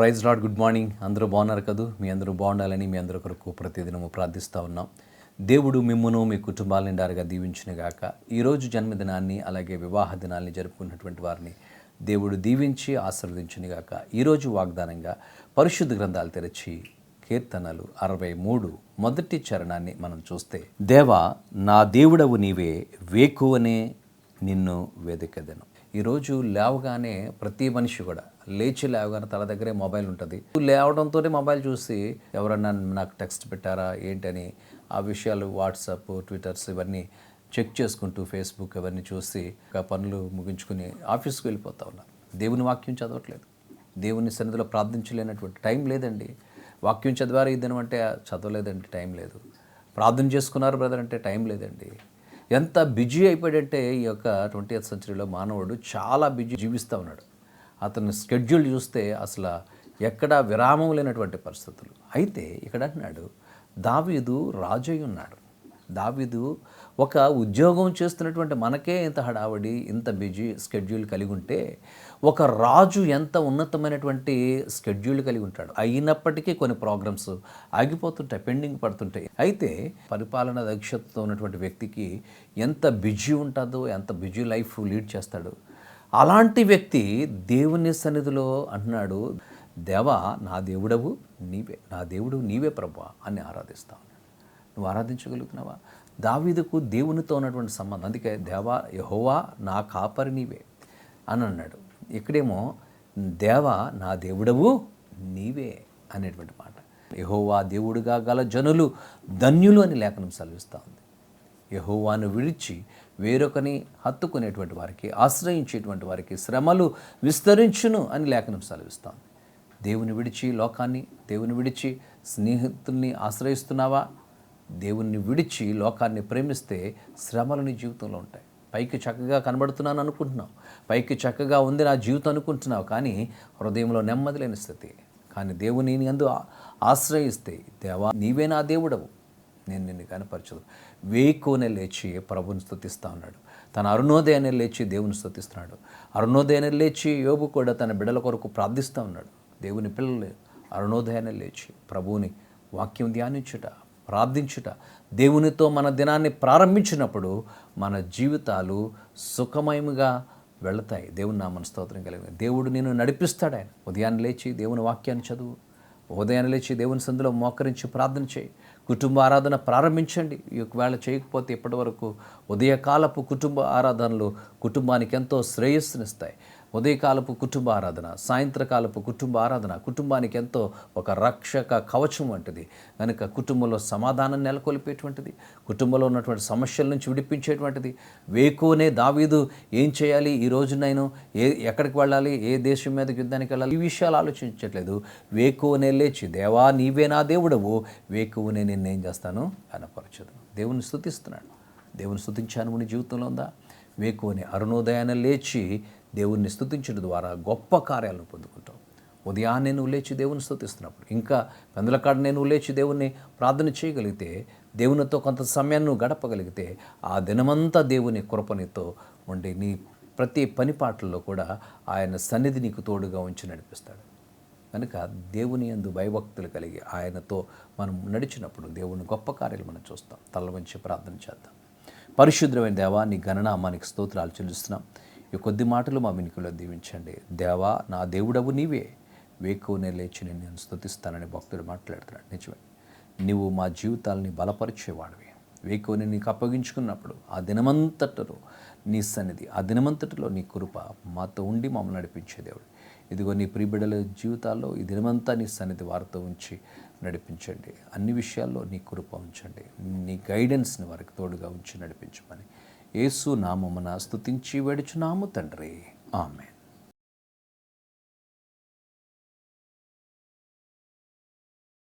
Praise lord. Good morning. అందరూ బాగున్నారు కదూ? మీ అందరూ బాగుండాలని మీ అందరి కొరకు ప్రతిదినము ప్రార్థిస్తూ ఉన్నాం. దేవుడు మిమ్మును మీ కుటుంబాల నిండారుగా దీవించునుగాక. ఈరోజు జన్మదినాన్ని అలాగే వివాహ దినాల్ని జరుపుకున్నటువంటి వారిని దేవుడు దీవించి ఆశీర్వదించునుగాక. ఈరోజు వాగ్దానంగా పరిశుద్ధ గ్రంథాలు తెరచి కీర్తనలు 63 మొదటి చరణాన్ని మనం చూస్తే, దేవా నా దేవుడవు నీవే, వేకువనే నిన్ను వెదకెదను. ఈరోజు లేవగానే ప్రతి మనిషి కూడా లేచి లేవగానే తల దగ్గరే మొబైల్ ఉంటుంది. లేవడంతోనే మొబైల్ చూసి ఎవరన్నా నాకు టెక్స్ట్ పెట్టారా ఏంటని ఆ విషయాలు వాట్సాప్, ట్విట్టర్స్ ఇవన్నీ చెక్ చేసుకుంటూ ఫేస్బుక్ ఇవన్నీ చూసి పనులు ముగించుకుని ఆఫీస్కి వెళ్ళిపోతా ఉన్నారు. దేవుని వాక్యం చదవట్లేదు. దేవుని సన్నిధిలో ప్రార్థించలేనటువంటి టైం లేదండి. వాక్యం చదివారు ఇద్దను అంటే చదవలేదండి, టైం లేదు. ప్రార్థన చేసుకున్నారు బ్రదర్ అంటే టైం లేదండి. ఎంత బిజీ అయిపోయాడంటే ఈ యొక్క 20th సెంచరీలో మానవుడు చాలా బిజీ జీవిస్తూ ఉన్నాడు. అతని స్కెడ్యూల్ చూస్తే అసలు ఎక్కడా విరామం లేనటువంటి పరిస్థితులు. అయితే ఇక్కడ అంటున్నాడు, దావీదు రాజై ఉన్నాడు. దావీదు ఒక ఉద్యోగం చేస్తున్నటువంటి మనకే ఇంత హడావడి, ఇంత బిజీ స్కెడ్యూల్ కలిగి ఉంటే ఒక రాజు ఎంత ఉన్నతమైనటువంటి స్కెడ్యూల్ కలిగి ఉంటాడు. అయినప్పటికీ కొన్ని ప్రోగ్రామ్స్ ఆగిపోతుంటాయి, పెండింగ్ పడుతుంటాయి. అయితే పరిపాలన దక్షతతో ఉన్నటువంటి వ్యక్తికి ఎంత బిజీ ఉంటుందో, ఎంత బిజీ లైఫ్ లీడ్ చేస్తాడు. అలాంటి వ్యక్తి దేవుని సన్నిధిలో అంటున్నాడు, దేవా నా దేవుడవు నీవే, నా దేవుడు నీవే ప్రభువా అని ఆరాధిస్తావు. నువ్వు ఆరాధించగలుగుతున్నావా? దావీదుకు దేవునితో ఉన్నటువంటి సంబంధం. అందుకే దేవా యెహోవా నా కాపరి నీవే అని అన్నాడు. ఇక్కడేమో దేవా నా దేవుడవు నీవే అనేటువంటి మాట. యెహోవా దేవుడుగా గల జనులు ధన్యులు అని లేఖనం సెలవిస్తూ ఉంది. యెహోవాను విడిచి వేరొకని హత్తుకునేటువంటి వారికి, ఆశ్రయించేటువంటి వారికి శ్రమలు విస్తరించును అని లేఖనం సెలవిస్తాం. దేవుని విడిచి లోకాన్ని, దేవుని విడిచి స్నేహితుల్ని ఆశ్రయిస్తున్నావా? దేవుణ్ణి విడిచి లోకాన్ని ప్రేమిస్తే శ్రమలు నీ జీవితంలో ఉంటాయి. పైకి చక్కగా కనబడుతున్నాను అనుకుంటున్నావు, పైకి చక్కగా ఉంది నా జీవితం అనుకుంటున్నావు, కానీ హృదయంలో నెమ్మది లేని స్థితి. కానీ దేవుని యందు ఆశ్రయిస్తే, దేవా నీవే నా దేవుడవు, నేను నిన్ను కనపరచదు. వేకువనే లేచి ప్రభుని స్తుతిస్తూ ఉన్నాడు. తన అరుణోదయాన్ని లేచి దేవుని స్తుతిస్తున్నాడు. అరుణోదయాన్ని లేచి యోబు కూడా తన బిడ్డల కొరకు ప్రార్థిస్తూ ఉన్నాడు. దేవుని పిల్లలు అరుణోదయాన్ని లేచి ప్రభువుని వాక్యం ధ్యానించుట, ప్రార్థించుట, దేవునితో మన దినాన్ని ప్రారంభించినప్పుడు మన జీవితాలు సుఖమయముగా వెళతాయి. దేవుని నామమున స్తోత్రం కలిగి దేవుడు నిన్ను నడిపిస్తాడు. ఆయన ఉదయాన్నే లేచి దేవుని వాక్యాన్ని చదువు, ఉదయాన్నే లేచి దేవుని సందులో మోకరించి ప్రార్థన చేయి. కుటుంబ ఆరాధన ప్రారంభించండి. ఒకవేళ చేయకపోతే ఇప్పటివరకు ఉదయకాలపు కుటుంబ ఆరాధనలు కుటుంబానికి ఎంతో శ్రేయస్సునిస్తాయి. ఉదయకాలపు కుటుంబ ఆరాధన, సాయంత్రకాలపు కుటుంబ ఆరాధన కుటుంబానికి ఎంతో ఒక రక్షక కవచం వంటిది. కనుక కుటుంబంలో సమాధానం నెలకొల్పేటువంటిది, కుటుంబంలో ఉన్నటువంటి సమస్యల నుంచి విడిపించేటువంటిది. వేకువనే దావీదు ఏం చేయాలి, ఈ రోజు నేను ఎక్కడికి వెళ్ళాలి, ఏ దేశం మీదకి యుద్ధానికి వెళ్ళాలి, ఈ విషయాలు ఆలోచించట్లేదు. వేకువనే లేచి, దేవా నీవే నా దేవుడవు, వేకువనే నేనేం చేస్తాను కనపరచదు. దేవుని స్తుతిస్తున్నాడు. దేవుని స్తుతించాను నీ జీవితంలో ఉందా? వేకువనే అరుణోదయాన్ని లేచి దేవుణ్ణి స్తుతించడం ద్వారా గొప్ప కార్యాలను పొందుకుంటాం. ఉదయాన్నే నువ్వు లేచి దేవుని స్తుతిస్తున్నప్పుడు, ఇంకా పెందలకాడనే నువ్వు లేచి దేవుణ్ణి ప్రార్థన చేయగలిగితే, దేవునితో కొంత సమయాన్ని నువ్వు గడపగలిగితే, ఆ దినమంతా దేవుని కృపనితో ఉండి నీ ప్రతి పనిపాట్లలో కూడా ఆయన సన్నిధి నీకు తోడుగా ఉంచి నడిపిస్తాడు. కనుక దేవుని యందు భయభక్తులు కలిగి ఆయనతో మనం నడిచినప్పుడు దేవుని గొప్ప కార్యాలు మనం చూస్తాం. తల వంచి ప్రార్థన చేద్దాం. పరిశుద్ధమైన దేవా, నీ ఘననామానికి స్తోత్రాలు చెల్లిస్తున్నాం. ఈ కొద్ది మాటలు మా వినికిలో దీవించండి. దేవా నా దేవుడవు నీవే, వేకువనే లేచి నేను స్తుతిస్తానని భక్తుడు మాట్లాడుతున్నాడు. నిజమే, నీవు మా జీవితాలని బలపరిచేవాడివి. వేకువని నీకు అప్పగించుకున్నప్పుడు ఆ దినమంతటిలో నీ సన్నిధి, ఆ దినమంతటిలో నీ కృప మాతో ఉండి మమ్మల్ని నడిపించే దేవుడు. ఇదిగో నీ ప్రియబిడ్డల జీవితాల్లో ఈ దినమంతా నీ సన్నిధి వారితో ఉంచి నడిపించండి. అన్ని విషయాల్లో నీ కృప ఉంచండి. నీ గైడెన్స్ని వారికి తోడుగా ఉంచి నడిపించమని యేసు నామమున స్తుతించి వేడుచున్నాము తండ్రి. ఆమేన్.